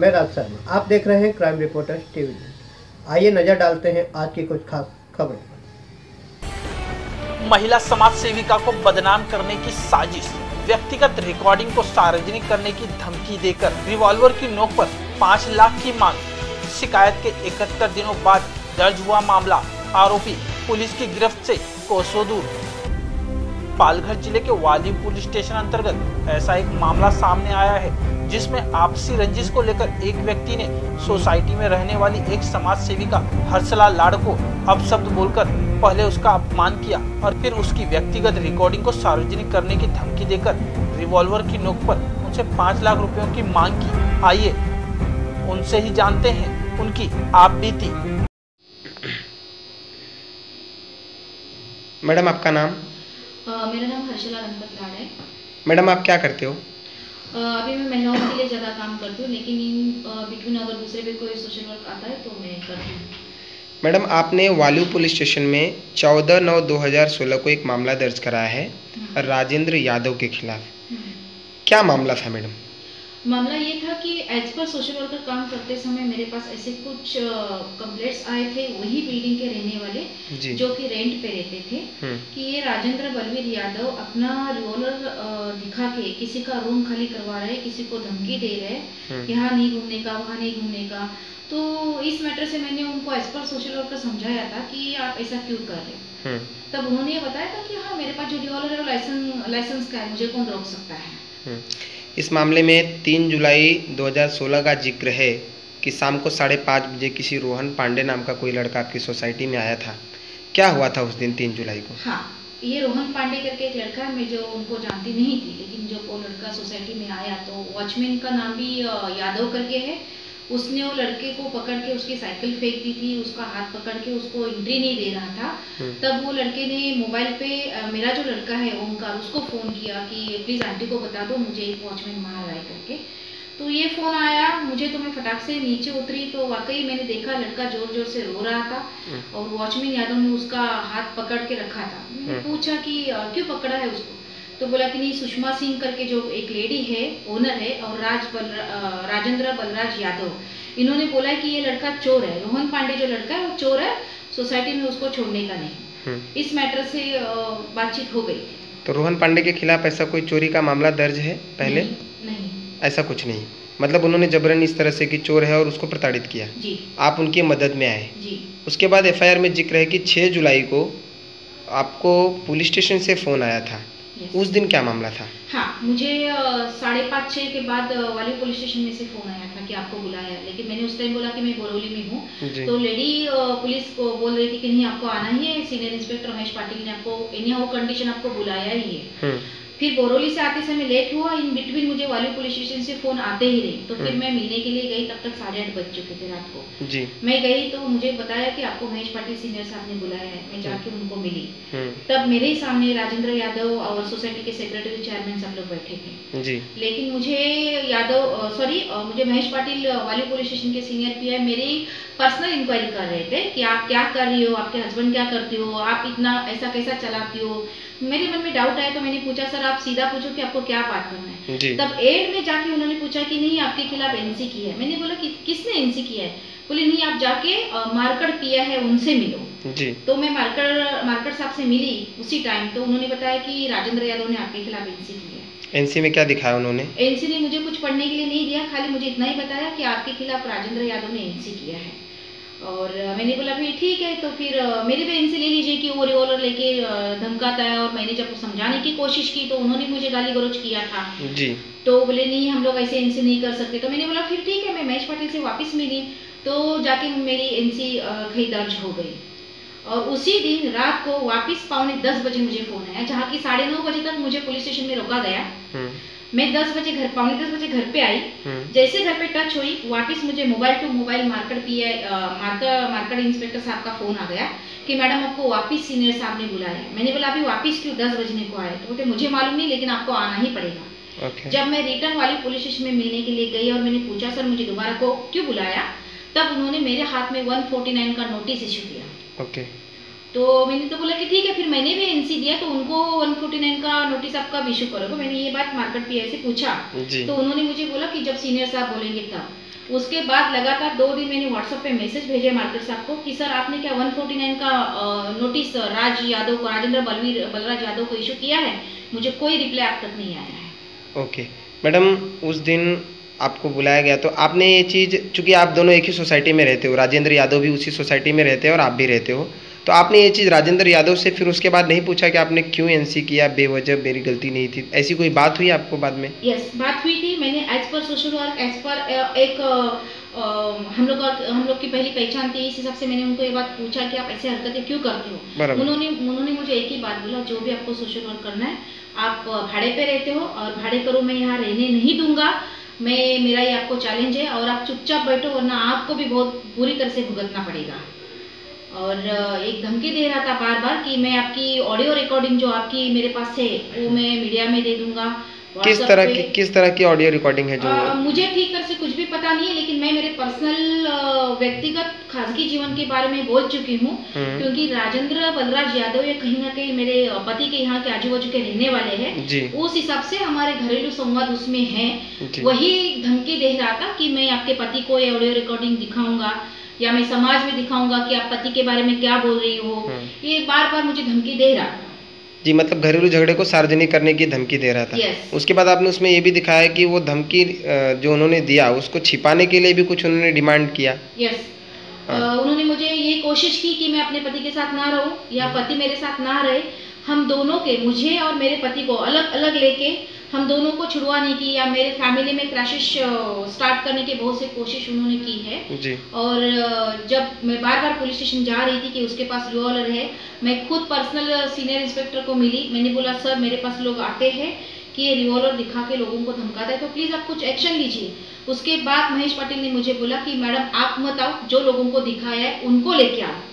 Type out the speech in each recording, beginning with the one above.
मैं राज शर्मा। आप देख रहे हैं क्राइम रिपोर्टर टीवी। आइए नजर डालते हैं आज की कुछ खास खबरों पर। महिला समाज सेविका को बदनाम करने की साजिश, व्यक्तिगत रिकॉर्डिंग को सार्वजनिक करने की धमकी देकर रिवॉल्वर की नोक पर 5 लाख की मांग। शिकायत के 71 दिनों बाद दर्ज हुआ मामला, आरोपी पुलिस की गिरफ्त से कोसों दूर। पालघर जिले के वाली पुलिस स्टेशन अंतर्गत ऐसा एक मामला सामने आया है जिसमें आपसी रंजिश को लेकर एक व्यक्ति ने सोसाइटी में रहने वाली एक समाज सेविका हर्षला लाड़ को अपशब्द बोलकर पहले उसका अपमान किया और फिर उसकी व्यक्तिगत रिकॉर्डिंग को सार्वजनिक करने की धमकी देकर रिवॉल्वर की नोक पर उनसे 5 लाख रुपयों की मांग की। आइए उनसे ही जानते हैं उनकी आप बीती। मैडम आपका नाम? मेरा नाम हर्षला गणपत लाड़ है। मैडम आप क्या करते हो? अभी मैं महिलाओं के लिए ज़्यादा काम करती हूँ, लेकिन इन बिटवीन अगर दूसरे भी कोई सोशल वर्क आता है तो मैं करती हूँ। मैडम आपने वालू पुलिस स्टेशन में 14/9/2016 को एक मामला दर्ज कराया है राजेंद्र यादव के खिलाफ। क्या मामला था मैडम? मामला ये था कि एज पर सोशल वर्कर काम करते समय मेरे पास ऐसे कुछ कंप्लेंट्स आए थे, वही बिल्डिंग के रहने वाले जो कि रेंट पे रहते थे, कि ये राजेंद्र बलवीर यादव अपना रिवॉल्वर दिखा के किसी का रूम खाली करवा रहे, किसी को धमकी दे रहे, यहाँ नहीं घूमने का, वहाँ नहीं घूमने का। तो इस मैटर से मैंने उनको एज पर सोशल वर्कर समझाया था कि आप ऐसा क्यों कर रहे। तब उन्होंने ये बताया था कि हाँ, मेरे पास जो रिवॉल्वर है वो लाइसेंस का है, मुझे कौन रोक सकता है। इस मामले में 3 जुलाई 2016 का जिक्र है कि शाम को 5:30 बजे किसी रोहन पांडे नाम का कोई लड़का आपकी सोसाइटी में आया था। क्या हुआ था उस दिन 3 जुलाई को? हाँ, ये रोहन पांडे करके एक लड़का है, मैं जो उनको जानती नहीं थी, लेकिन जो वो लड़का सोसाइटी में आया तो वॉचमैन का नाम भी यादव करके है। उसने वो लड़के को पकड़ के उसकी साइकिल फेंक दी थी, उसका हाथ पकड़ के उसको एंट्री नहीं दे रहा था। तब वो लड़के ने मोबाइल पे मेरा जो लड़का है ओमकार, उसको फ़ोन किया कि प्लीज़ आंटी को बता दो मुझे एक वॉचमैन मार रहा है करके। तो ये फ़ोन आया मुझे, तो मैं फटाक से नीचे उतरी तो वाकई मैंने देखा लड़का ज़ोर ज़ोर से रो रहा था और वॉचमैन यादव ने उसका हाथ पकड़ के रखा था। मैंने पूछा कि क्यों पकड़ा है उसको, तो बोला कि नहीं, सुषमा सिंह करके जो एक लेडी है, ओनर है, और राजेंद्र बलराज यादव, इन्होंने बोला कि ये लड़का चोर है, रोहन पांडे जो लड़का है वो चोर है, सोसाइटी में उसको छोड़ने का नहीं। इस मैटर से बातचीत हो गई। तो रोहन पांडे के खिलाफ ऐसा कोई चोरी का मामला दर्ज है पहले? नहीं, ऐसा कुछ नहीं। मतलब उन्होंने जबरन इस तरह से कि चोर है और उसको प्रताड़ित किया जी। आप उनकी मदद में आए जी। उसके बाद एफआईआर में जिक्र है कि 6 जुलाई को आपको पुलिस स्टेशन से फ़ोन आया था। उस दिन क्या मामला था? हाँ, मुझे 5:30-6 के बाद वाली पुलिस स्टेशन में से फ़ोन आया था कि आपको बुलाया है, लेकिन मैंने उस टाइम बोला कि मैं बोरोली में हूँ। तो लेडी पुलिस को बोल रही थी कि नहीं, आपको आना ही है, सीनियर इंस्पेक्टर महेश पाटिल ने आपको एनी हाउ कंडीशन आपको बुलाया ही है। फिर बोरोली से आते समय लेट हुआ, इन बिटवीन मुझे वाली पुलिस स्टेशन से फ़ोन आते ही रही, तो फिर मैं मिलने के लिए गई, तब तक 8:30 बज चुके थे रात को जी। मैं गई तो मुझे बताया कि आपको महेश पाटिल सीनियर साहब ने बुलाया है। मैं जाके उनको मिली, तब मेरे ही सामने राजेंद्र यादव और सोसाइटी के सेक्रेटरी चेयरमैन सब लोग बैठे थे जी। लेकिन मुझे मुझे महेश पाटिल वाली पुलिस स्टेशन के सीनियर पीआई मेरी पर्सनल इंक्वायरी कर रहे थे कि आप क्या कर रही हो, आपके हस्बैंड क्या करते हो, आप इतना ऐसा कैसा चलाती हो। मेरे मन में डाउट आया तो मैंने पूछा, सर आप सीधा पूछो कि आपको क्या बात करना है। तब एड में जाके उन्होंने पूछा कि नहीं, आपके खिलाफ एनसी की है। मैंने बोला कि किसने एनसी किया है? बोले नहीं, आप जाके मार्कर पिया है उनसे मिलो जी। तो मैं मार्कर साहब से मिली उसी टाइम, तो उन्होंने बताया कि राजेंद्र यादव ने आपके खिलाफ एनसी की है। एनसी में क्या दिखाया उन्होंने? एनसी ने मुझे कुछ पढ़ने के लिए नहीं दिया, खाली मुझे इतना ही बताया कि आपके खिलाफ राजेंद्र यादव ने एनसी किया है। और मैंने बोला फिर ठीक है, तो फिर मेरे भी इनसे ले लीजिए कि वो रिवॉल्वर लेके धमकाता है, और मैंने जब समझाने की कोशिश की तो उन्होंने मुझे गाली गलौज किया था जी। तो बोले नहीं, हम लोग ऐसे इनसे नहीं कर सकते। तो मैंने बोला फिर ठीक है, मैं महेश पाटिल से वापस मिली, तो जाके मेरी एनसी कहीं दर्ज हो गई। और उसी दिन रात को वापस 9:15 बजे मुझे फ़ोन आया, जहाँ की 9:30 बजे तक मुझे पुलिस स्टेशन में रोका गया। मैं 10 बजे 9:15 बजे घर पे आई। जैसे घर पे टच हुई, वापस मुझे mobile to mobile marker inspector साहब का फ़ोन आ गया कि मैडम आपको वापस सीनियर साहब ने बुलाया है। मैंने बोला अभी वापस क्यों, 10 बजने को आए? तो बोलते मुझे मालूम नहीं, लेकिन आपको आना ही पड़ेगा। जब मैं रिटर्न वाली पुलिस स्टेशन में मिलने के लिए गई और मैंने पूछा सर मुझे दोबारा को क्यों बुलाया, तब उन्होंने मेरे हाथ में 149 का नोटिस इशू किया। तो मैंने तो बोला कि ठीक है, फिर मैंने भी एनसी दिया, तो उनको 149 का नोटिस आपका इशू करोगे। मैंने ये बात मार्केट पीआई से पूछा, तो उन्होंने मुझे बोला कि जब सीनियर साहब बोलेंगे तब। उसके बाद लगातार 2 दिन मैंने व्हाट्सएप पे मैसेज भेजे मार्केट साहब को कि सर आपने क्या 149 का नोटिस राज यादव को, राजेंद्र बलराज यादव को इशू किया है? मुझे कोई रिप्लाई अब तक नहीं आया है। ओके मैडम, उस दिन आपको बुलाया गया तो आपने ये चीज़, चूँकि आप दोनों एक ही सोसाइटी में रहते हो, राजेंद्र यादव भी उसी सोसाइटी में रहते हैं और आप भी रहते हो, तो आपने ये चीज़ राजेंद्र यादव से फिर उसके बाद नहीं पूछा कि आपने क्यों एनसी किया, बेवजह मेरी गलती नहीं थी, ऐसी कोई बात हुई आपको बाद में? यस, बात हुई थी। मैंने as per social work, as per एक हम लोग की पहली पहचान थी, इस हिसाब से मैंने उनको ये बात पूछा कि आप ऐसे हरकतें क्यों करते हो। उन्होंने मुझे एक ही बात बोला, जो भी आपको सोशल वर्क करना है, आप भाड़े पे रहते हो और भाड़े करो, मैं यहाँ रहने नहीं दूंगा, मेरा ये आपको चैलेंज है और आप चुपचाप बैठो, वरना आपको भी बहुत बुरी तरह से भुगतना पड़ेगा। और एक धमकी दे रहा था बार बार कि मैं आपकी ऑडियो रिकॉर्डिंग जो आपकी मेरे पास है वो मैं मीडिया में दे दूंगा। किस तरह की ऑडियो रिकॉर्डिंग है जो? मुझे ठीक तरह से कुछ भी पता नहीं है, लेकिन मैं मेरे पर्सनल व्यक्तिगत खासगी जीवन के बारे में बोल चुकी हूँ, क्योंकि राजेंद्र बलराज यादव ये कहीं ना कहीं मेरे पति के यहाँ के आजू बाजू के रहने वाले हैं, उस हिसाब से हमारे घरेलू संवाद उसमें है। वही धमकी दे रहा था कि मैं आपके पति को ये ऑडियो रिकॉर्डिंग दिखाऊंगा या मैं समाज में दिखाऊंगा कि आप पति के बारे में क्या बोल रही हो। ये बार बार मुझे धमकी दे रहा था। जी, मतलब घरेलू झगड़े को सार्वजनिक करने की धमकी दे रहा था। उसके बाद आपने उसमें ये भी दिखाया कि वो धमकी जो उन्होंने दिया उसको छिपाने के लिए भी कुछ उन्होंने डिमांड किया। उन्होंने मुझे ये कोशिश की कि मैं अपने पति के साथ ना रहूं या पति मेरे साथ ना रहे, हम दोनों के, मुझे और मेरे पति को अलग अलग लेके हम दोनों को छुड़वाने की या मेरे फैमिली में क्रैशेस स्टार्ट करने की बहुत सी कोशिश उन्होंने की है जी। और जब मैं बार बार पुलिस स्टेशन जा रही थी कि उसके पास रिवॉल्वर है, मैं खुद पर्सनल सीनियर इंस्पेक्टर को मिली, मैंने बोला सर मेरे पास लोग आते हैं कि ये रिवॉल्वर दिखा के लोगों को धमकाता है, तो प्लीज़ आप कुछ एक्शन लीजिए। उसके बाद महेश पाटिल ने मुझे बोला कि मैडम आप मत आओ, जो लोगों को दिखाया है उनको लेके आओ।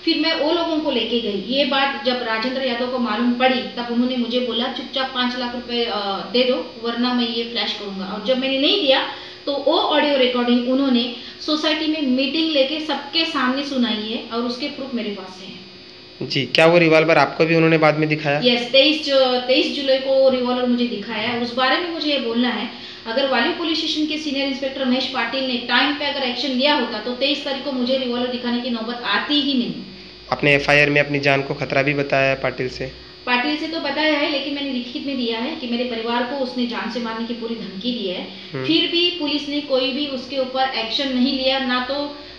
फिर मैं वो लोगों को लेके गई। ये बात जब राजेंद्र यादव को मालूम पड़ी तब उन्होंने मुझे बोला चुपचाप 5 लाख रुपए दे दो, वरना मैं ये फ्लैश करूंगा। और जब मैंने नहीं दिया तो वो ऑडियो रिकॉर्डिंग उन्होंने सोसाइटी में मीटिंग लेके सबके सामने सुनाई है और उसके प्रूफ मेरे पास है। जी, क्या वो रिवॉल्वर आपको भी उन्होंने बाद में दिखाया? यस, 23 जुलाई को रिवॉल्वर मुझे दिखाया। उस बारे में मुझे ये बोलना है, अगर वाली पुलिस स्टेशन के सीनियर इंस्पेक्टर महेश पाटिल ने टाइम पे अगर एक्शन लिया होता तो 23 तारीख को मुझे रिवॉल्वर दिखाने की नौबत आती ही नहीं। अपने एफआईआर में अपनी जान को खतरा भी बताया है पाटिल से? पाटिल से तो बताया है, लेकिन मैंने लिखित में दिया है कि मेरे परिवार को उसने जान से मारने की पूरी धमकी दी है। फिर भी पुलिस ने कोई भी उसके ऊपर एक्शन नहीं लिया, ना तो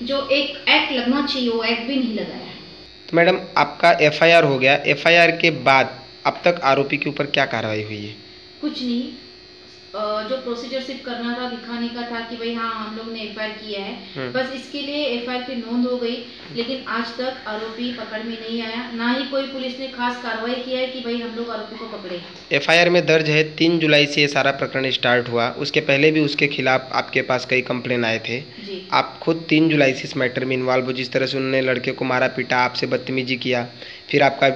जो एक एक्ट लगना चाहिए वो एक्ट भी नहीं लगाया। तो मैडम आपका एफआईआर हो गया, एफआईआर के बाद अब तक आरोपी के ऊपर क्या कार्रवाई हुई है? कुछ नहीं, जो प्रोसीजर सिर्फ करना था, दिखाने का था कि भाई हाँ हम लोग ने एफआईआर किया है, बस इसके लिए एफआईआर की नोंद हो गई। लेकिन आज तक आरोपी पकड़ में नहीं आया, ना ही कोई पुलिस ने खास कार्रवाई किया है कि भाई हम लोग आरोपी को पकड़े। एफआईआर में दर्ज है 3 जुलाई से ये सारा प्रकरण स्टार्ट हुआ, उसके पहले भी उसके खिलाफ आपके पास कई कंप्लेन आए थे। आप खुद 3 जुलाई से इस मैटर में इन्वॉल्व हो, जिस तरह से उन्होंने लड़के को मारा पीटा, आपसे बदतमीजी किया, फिर आपका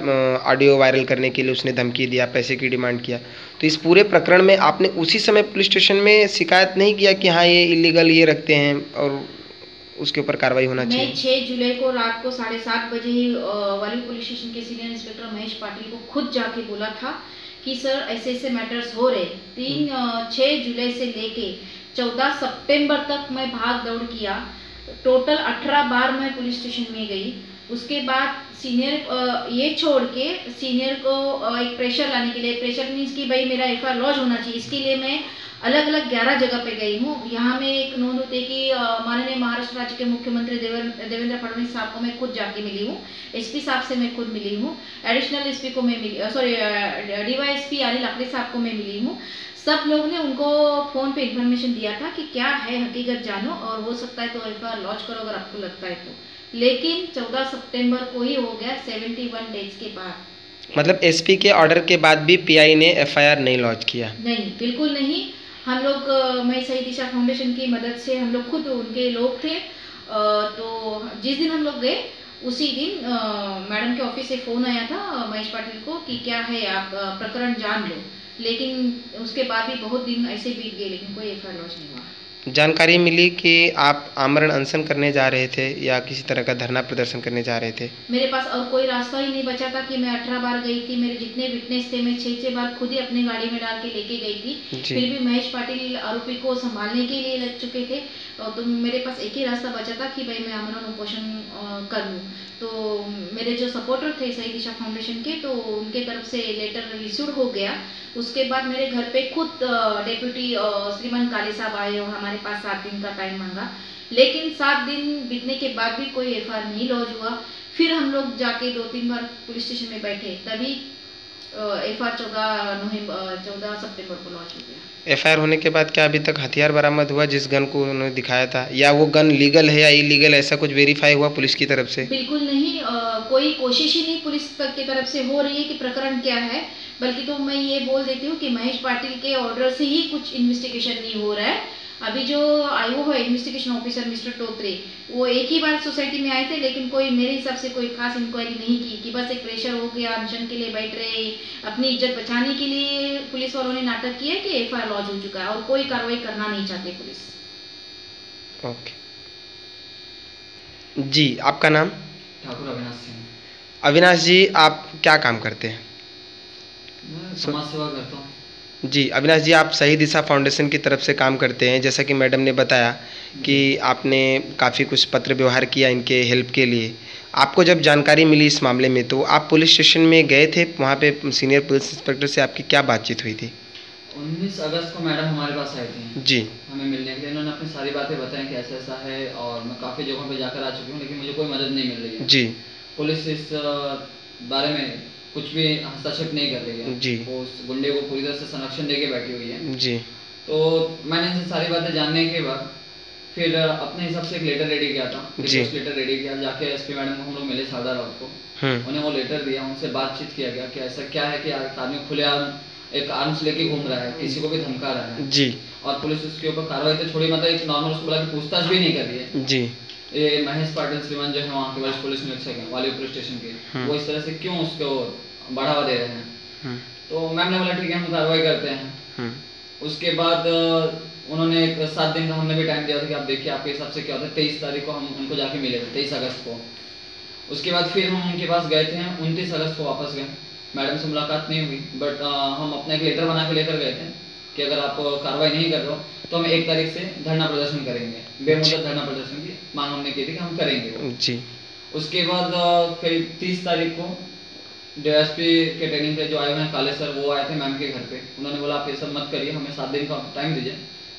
ऑडियो वायरल करने के लिए उसने धमकी दिया, पैसे की डिमांड किया। तो इस पूरे प्रकरण में आपने उसी समय पुलिस स्टेशन में शिकायत नहीं किया कि हाँ ये इलीगल ये रखते हैं और उसके ऊपर कार्रवाई होना चाहिए? मैं 6 जुलाई को रात को 7:30 बजे ही वाली पुलिस स्टेशन के सीनियर इंस्पेक्टर महेश पाटिल को खुद जाके बोला था कि सर ऐसे ऐसे मैटर्स हो रहे। 6 जुलाई से लेके 14 सितंबर तक मैं भाग दौड़ किया, टोटल 18 बार मैं पुलिस स्टेशन में गई। उसके बाद सीनियर ये छोड़ के सीनियर को एक प्रेशर लाने के लिए, प्रेशर मीन्स कि भाई मेरा एफआईआर लॉन्च होना चाहिए, इसके लिए मैं अलग अलग 11 जगह पे गई हूँ। यहाँ में एक नोंद होती है कि माननीय महाराष्ट्र राज्य के मुख्यमंत्री देवेंद्र फडणवीस साहब को मैं खुद जाके मिली हूँ, एसपी साहब से मैं खुद मिली हूँ, एडिशनल एसपी को मैं मिली, सॉरी डीवाईएसपी अनिल लकड़ी साहब को मैं मिली हूँ। सब लोग ने उनको फ़ोन पे इन्फॉर्मेशन दिया था कि क्या है हकीकत जानो और हो सकता है तो एफआईआर लॉन्च करो अगर आपको लगता है तो। लेकिन 14 सितंबर को ही हो गया, 71 डेज के बाद। मतलब एसपी के ऑर्डर के बाद भी पीआई ने एफआईआर नहीं लॉन्च किया? नहीं, बिल्कुल नहीं। हम लोग मैं सही दिशा फाउंडेशन की मदद से हम लोग खुद उनके लोग थे, तो जिस दिन हम लोग गए उसी दिन मैडम के ऑफिस से फ़ोन आया था महेश पाटिल को कि क्या है आप प्रकरण जान लो। लेकिन उसके बाद भी बहुत दिन ऐसे बीत गए लेकिन कोई एफआईआर लॉन्च नहीं हुआ। जानकारी मिली कि आप आमरण अनशन करने जा रहे थे या किसी तरह का धरना प्रदर्शन करने जा रहे थे। मेरे पास और कोई रास्ता ही नहीं बचा था कि मैं 18 बार गई थी, मेरे जितने विटनेस थे मैं 6 बार खुद ही अपनी गाड़ी में डाल के लेके गई थी, फिर भी महेश पाटिल आरोपी को संभालने के लिए लग चुके थे। तो मेरे पास एक ही रास्ता बचा था कि भाई मैं आमरण उपोषण कर लूँ। तो मेरे जो सपोर्टर थे सही दिशा फाउंडेशन के, तो उनके तरफ से लेटर इश्यूड हो गया। उसके बाद मेरे घर पे खुद डेप्यूटी श्रीमान काली साहब आए और हमारे पास 7 दिन का टाइम मांगा, लेकिन 7 दिन बीतने के बाद भी कोई एफआईआर नहीं लॉन्च हुआ। फिर हम लोग जाके 2-3 बार पुलिस स्टेशन में बैठे, तभी एफआईआर 14 सितंबर को लॉन्च हो गया। एफआईआर होने के बाद क्या अभी तक हथियार बरामद हुआ जिस गन को उन्होंने दिखाया था, या वो गन लीगल है या इलीगल, ऐसा कुछ वेरीफाई हुआ पुलिस की तरफ से? बिल्कुल नहीं, कोई कोशिश ही नहीं पुलिस की तरफ से हो रही है कि प्रकरण क्या है। बल्कि तो मैं ये बोल देती हूँ कि महेश पाटिल के ऑर्डर से ही कुछ इन्वेस्टिगेशन नहीं हो रहा है। अभी जो आयो है इन्वेस्टिगेशन ऑफिसर मिस्टर टोत्रे, वो एक ही बार सोसाइटी में आए थे, लेकिन कोई मेरे हिसाब से कोई खास इंक्वायरी नहीं की कि बस एक प्रेशर हो गया, अनशन के लिए बैठ रहे, अपनी इज्जत बचाने के लिए पुलिस वालों ने नाटक किया कि एफआईआर लॉन्च हो चुका है और कोई कार्रवाई करना नहीं चाहते पुलिस। ओके जी, आपका नाम? ठाकुर अविनाश सिंह। अविनाश जी, आप क्या काम करते हैं? मैं समाज सेवा करता हूँ। जी अविनाश जी, आप सही दिशा फाउंडेशन की तरफ से काम करते हैं। जैसा कि मैडम ने बताया कि आपने काफ़ी कुछ पत्र व्यवहार किया इनके हेल्प के लिए। आपको जब जानकारी मिली इस मामले में तो आप पुलिस स्टेशन में गए थे, वहाँ पे सीनियर पुलिस इंस्पेक्टर से आपकी क्या बातचीत हुई थी? 19 अगस्त को मैडम हमारे पास आई थी जी, हमें मिलने के लिए। इन्होंने अपनी सारी बातें बताई कि ऐसा ऐसा है, और मैं काफ़ी जगहों पे जाकर आ चुकी हूँ, लेकिन मुझे कोई मदद नहीं मिल रही है। जी, पुलिस इस बारे में कुछ भी हस्तक्षेप नहीं कर रही है। जी, वो उस गुंडे को पूरी तरह से संरक्षण दे के बैठी हुई है। जी, तो मैंने इनसे सारी बातें जानने के बाद फिर अपने हिसाब से एक लेटर रेडी किया था। जी। लेटर रेडी किया, जाके एसपी मैडम को हम लोग मिले सादा रात को, उन्हें वो लेटर दिया, उनसे बातचीत किया गया कि ऐसा क्या है कि आदमी खुलेआम एक आर्म्स लेके घूम रहा है, किसी को भी धमका रहा है जी, और पुलिस उसके ऊपर कार्रवाई तो छोड़ी, मतलब एक नॉर्मल उसको बोला कि पूछताछ भी नहीं कर रही है। जी, ये महेश पाटिल श्रीमान जो है वहाँ के वरिष्ठ पुलिस निरीक्षक हैं वाली पुलिस स्टेशन के, वो इस तरह से क्यों उसको बढ़ावा दे रहे हैं। तो मैम ने बोला ठीक है हम कार्रवाई करते हैं। उसके बाद उन्होंने एक 7 दिन का हमने भी टाइम दिया था कि आप देखिए आपके हिसाब से क्या होता है। 23 तारीख को हम उनको जाके मिले थे, 23 अगस्त को। उसके बाद फिर हम उनके पास गए थे, 29 अगस्त को वापस गए। मैडम से मुलाकात नहीं हुई, बट हम अपना एक लेटर बना के लेकर गए थे कि अगर आप कार्रवाई नहीं कर रहे हो तो हम 1 तारीख से धरना प्रदर्शन करेंगे। बेमुदत धरना प्रदर्शन की मांग हमने की थी कि हम करेंगे वो। जी। उसके बाद करीब 30 तारीख को डीएसपी के ट्रेनिंग पे जो आए हुए हैं काले सर, वो आए थे मैम के घर पे। उन्होंने बोला आप ये सब मत करिए, हमें 7 दिन का टाइम दीजिए,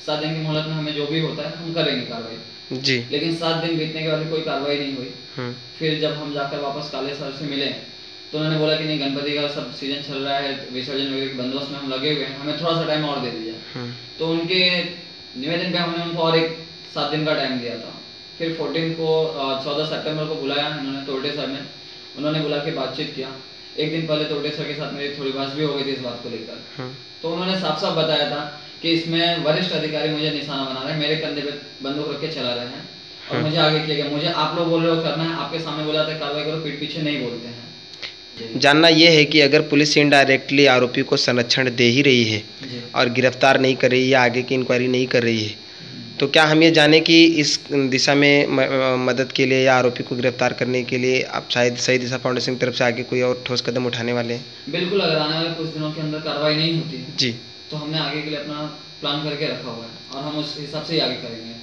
7 दिन की मोहलत में हमें जो भी होता है हम करेंगे कार्रवाई। जी। लेकिन 7 दिन बीतने के बाद भी कोई कार्रवाई नहीं हुई। फिर जब हम जाकर वापस काले सर से मिले तो उन्होंने बोला कि नहीं, गणपति का सब सीजन चल रहा है, विसर्जन वगैरह के बंदोबस्त में हम लगे हुए हैं, हमें थोड़ा सा टाइम और दे दीजिए। तो उनके निवेदन पे हमने उनको और एक 7 दिन का टाइम दिया था। फिर 14 सितंबर को बुलाया इन्होंने, तोरटे सर ने, उन्होंने बुला के बातचीत किया। एक दिन पहले तोरटे सर के साथ मेरी थोड़ी बात भी हो गई थी इस बात को लेकर। तो उन्होंने साफ साफ बताया था कि इसमें वरिष्ठ अधिकारी मुझे निशाना बना रहे हैं, मेरे कंधे पे बंदूक रख के चला रहे हैं और मुझे आगे किया गया। मुझे आप लोग बोल रहे हो करना है, आपके सामने बोला था कार्रवाई करो, पीठ पीछे नहीं बोलते हैं। जानना यह है कि अगर पुलिस इनडायरेक्टली आरोपी को संरक्षण दे ही रही है और गिरफ्तार नहीं कर रही है, आगे की इंक्वायरी नहीं कर रही है, तो क्या हम ये जाने कि इस दिशा में मदद के लिए या आरोपी को गिरफ्तार करने के लिए आप शायद सही दिशा फाउंडेशन की तरफ से आगे कोई और ठोस कदम उठाने वाले हैं? बिल्कुल, अगर आने वाले कुछ दिनों के अंदर कार्रवाई नहीं होती जी, तो हमने आगे के लिए अपना प्लान करके रखा हुआ है और हम उस हिसाब से ही आगे करेंगे।